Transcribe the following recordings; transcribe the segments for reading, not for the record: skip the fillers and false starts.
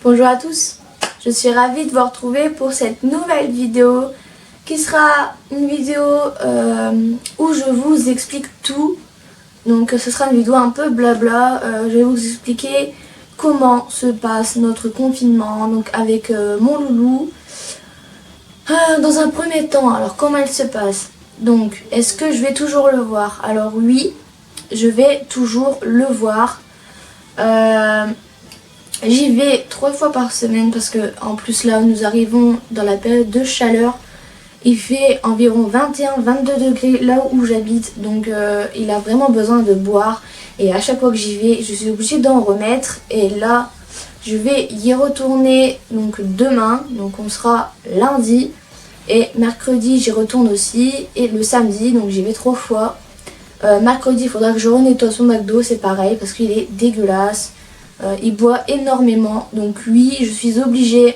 Bonjour à tous, je suis ravie de vous retrouver pour cette nouvelle vidéo qui sera une vidéo où je vous explique tout. Donc ce sera une vidéo un peu blabla, je vais vous expliquer comment se passe notre confinement donc avec mon loulou. Dans un premier temps, alors comment il se passe? Donc est-ce que je vais toujours le voir? Alors oui, je vais toujours le voir. J'y vais 3 fois par semaine parce que en plus là nous arrivons dans la période de chaleur. Il fait environ 21-22 degrés là où j'habite, donc il a vraiment besoin de boire et à chaque fois que j'y vais je suis obligée d'en remettre. Et là je vais y retourner donc demain, donc on sera lundi, et mercredi j'y retourne aussi, et le samedi donc j'y vais 3 fois. Mercredi il faudra que je renettoie son McDo, c'est pareil parce qu'il est dégueulasse. Il boit énormément, donc oui, je suis obligée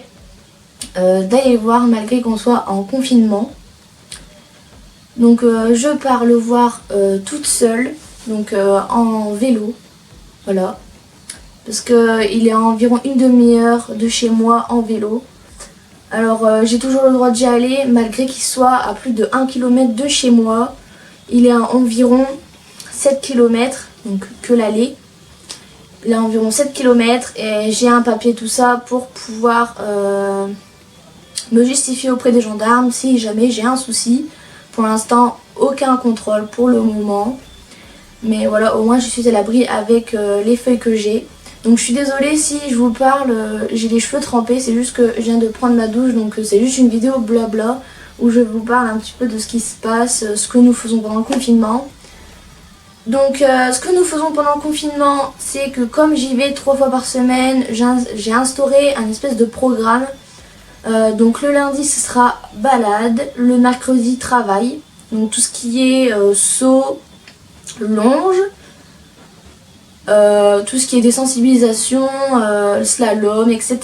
d'aller le voir malgré qu'on soit en confinement. Donc je pars le voir toute seule, donc en vélo, voilà. Parce qu'il est à environ une demi-heure de chez moi en vélo. Alors j'ai toujours le droit d'y aller malgré qu'il soit à plus de 1 km de chez moi. Il est à environ 7 km, donc que l'aller. Il a environ 7 km et j'ai un papier tout ça pour pouvoir me justifier auprès des gendarmes si jamais j'ai un souci. Pour l'instant, aucun contrôle pour le moment. Mais voilà, au moins je suis à l'abri avec les feuilles que j'ai. Donc je suis désolée si je vous parle, j'ai les cheveux trempés, c'est juste que je viens de prendre ma douche. Donc c'est juste une vidéo blabla où je vous parle un petit peu de ce qui se passe, ce que nous faisons pendant le confinement. Donc ce que nous faisons pendant le confinement, c'est que comme j'y vais 3 fois par semaine, j'ai instauré un espèce de programme. Donc le lundi ce sera balade, le mercredi travail, donc tout ce qui est saut, longe, tout ce qui est désensibilisation, slalom, etc.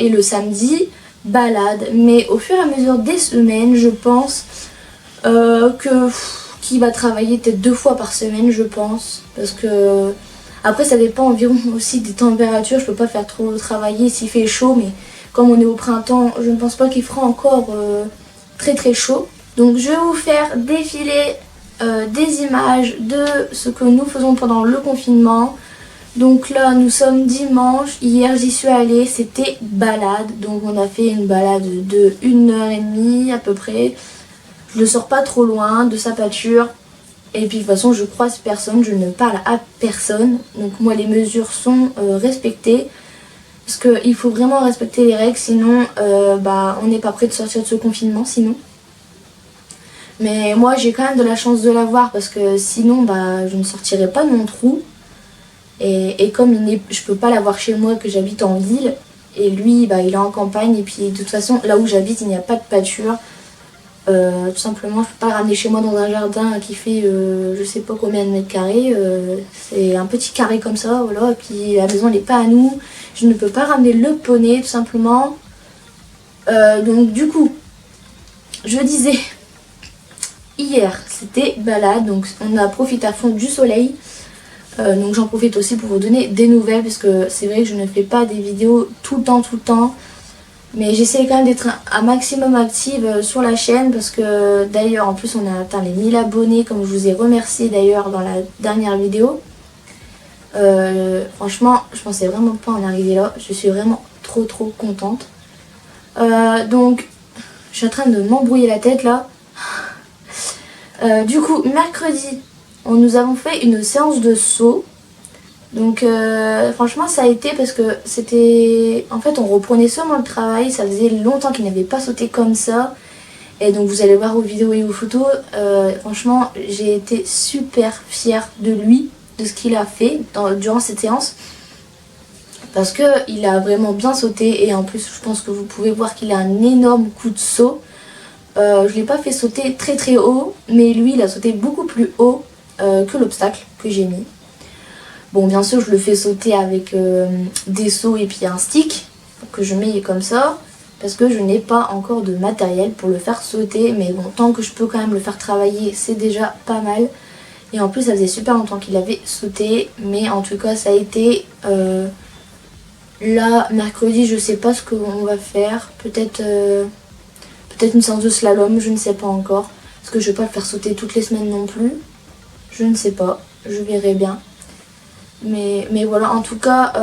Et le samedi, balade. Mais au fur et à mesure des semaines, je pense qu'il va travailler peut-être 2 fois par semaine, je pense. Parce que après ça dépend environ aussi des températures, je peux pas faire trop travailler s'il fait chaud, mais comme on est au printemps, je ne pense pas qu'il fera encore très très chaud. Donc je vais vous faire défiler des images de ce que nous faisons pendant le confinement. Donc là nous sommes dimanche, hier j'y suis allée, c'était balade. Donc on a fait une balade de 1h30 à peu près. Je ne sors pas trop loin de sa pâture. Et puis de toute façon je croise personne, je ne parle à personne. Donc moi les mesures sont respectées. Parce qu'il faut vraiment respecter les règles, sinon on n'est pas prêt de sortir de ce confinement sinon. Mais moi j'ai quand même de la chance de l'avoir parce que sinon je ne sortirais pas de mon trou. Et comme je peux pas l'avoir chez moi, que j'habite en ville, et lui il est en campagne, et puis de toute façon là où j'habite il n'y a pas de pâture. Tout simplement je peux pas le ramener chez moi dans un jardin qui fait je sais pas combien de mètres carrés, c'est un petit carré comme ça, voilà. Et puis la maison elle n'est pas à nous, je ne peux pas ramener le poney tout simplement. Donc du coup je disais, hier c'était balade, donc on a profité à fond du soleil. Donc j'en profite aussi pour vous donner des nouvelles parce que c'est vrai que je ne fais pas des vidéos tout le temps. Mais j'essaie quand même d'être un maximum active sur la chaîne parce que d'ailleurs en plus on a atteint les 1000 abonnés comme je vous ai remercié d'ailleurs dans la dernière vidéo. Franchement je pensais vraiment pas en arriver là, je suis vraiment trop contente. Donc je suis en train de m'embrouiller la tête là. Du coup mercredi nous avons fait une séance de saut. Donc franchement ça a été parce que c'était... En fait on reprenait seulement le travail, ça faisait longtemps qu'il n'avait pas sauté comme ça. Et donc vous allez voir aux vidéos et aux photos, franchement j'ai été super fière de lui, de ce qu'il a fait durant cette séance. Parce qu'il a vraiment bien sauté et en plus je pense que vous pouvez voir qu'il a un énorme coup de saut. Je ne l'ai pas fait sauter très haut, mais lui il a sauté beaucoup plus haut. que l'obstacle que j'ai mis. Bon, bien sûr, je le fais sauter avec des seaux et puis un stick que je mets comme ça. Parce que je n'ai pas encore de matériel pour le faire sauter. Mais bon, tant que je peux quand même le faire travailler, c'est déjà pas mal. Et en plus, ça faisait super longtemps qu'il avait sauté. Mais en tout cas, ça a été... là, mercredi, je sais pas ce qu'on va faire. Peut-être une séance de slalom, je ne sais pas encore. Parce que je vais pas le faire sauter toutes les semaines non plus. Je ne sais pas, je verrai bien. Mais voilà, en tout cas,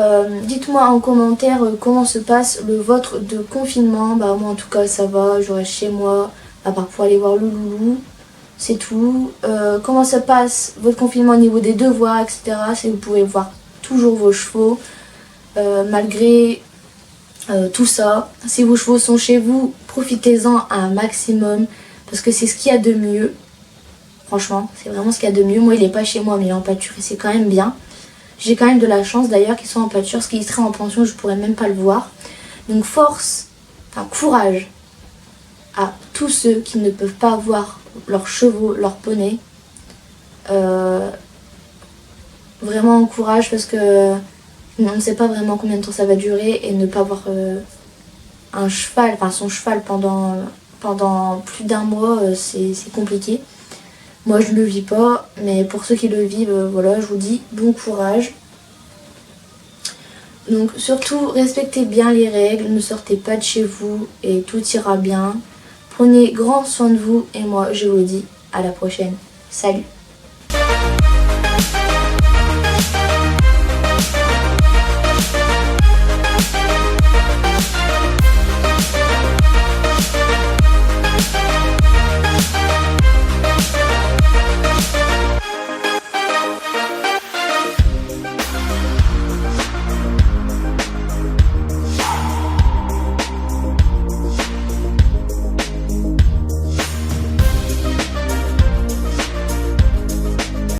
dites-moi en commentaire comment se passe le vôtre de confinement. Bah moi en tout cas ça va, je reste chez moi, à part pour aller voir le loulou, c'est tout. Comment se passe votre confinement au niveau des devoirs, etc. Si vous pouvez voir toujours vos chevaux, malgré tout ça. Si vos chevaux sont chez vous, profitez-en un maximum, parce que c'est ce qu'il y a de mieux. Franchement, c'est vraiment ce qu'il y a de mieux. Moi il est pas chez moi mais il est en pâture et c'est quand même bien. J'ai quand même de la chance d'ailleurs qu'ils soient en pâture, parce qu'il serait en pension, je pourrais même pas le voir. Donc courage à tous ceux qui ne peuvent pas voir leurs chevaux, leurs poneys. Vraiment courage, parce que on ne sait pas vraiment combien de temps ça va durer, et ne pas voir un cheval, enfin son cheval pendant plus d'un mois, c'est compliqué. Moi je le vis pas, mais pour ceux qui le vivent, voilà, je vous dis bon courage. Donc surtout respectez bien les règles, ne sortez pas de chez vous et tout ira bien. Prenez grand soin de vous et moi je vous dis à la prochaine. Salut!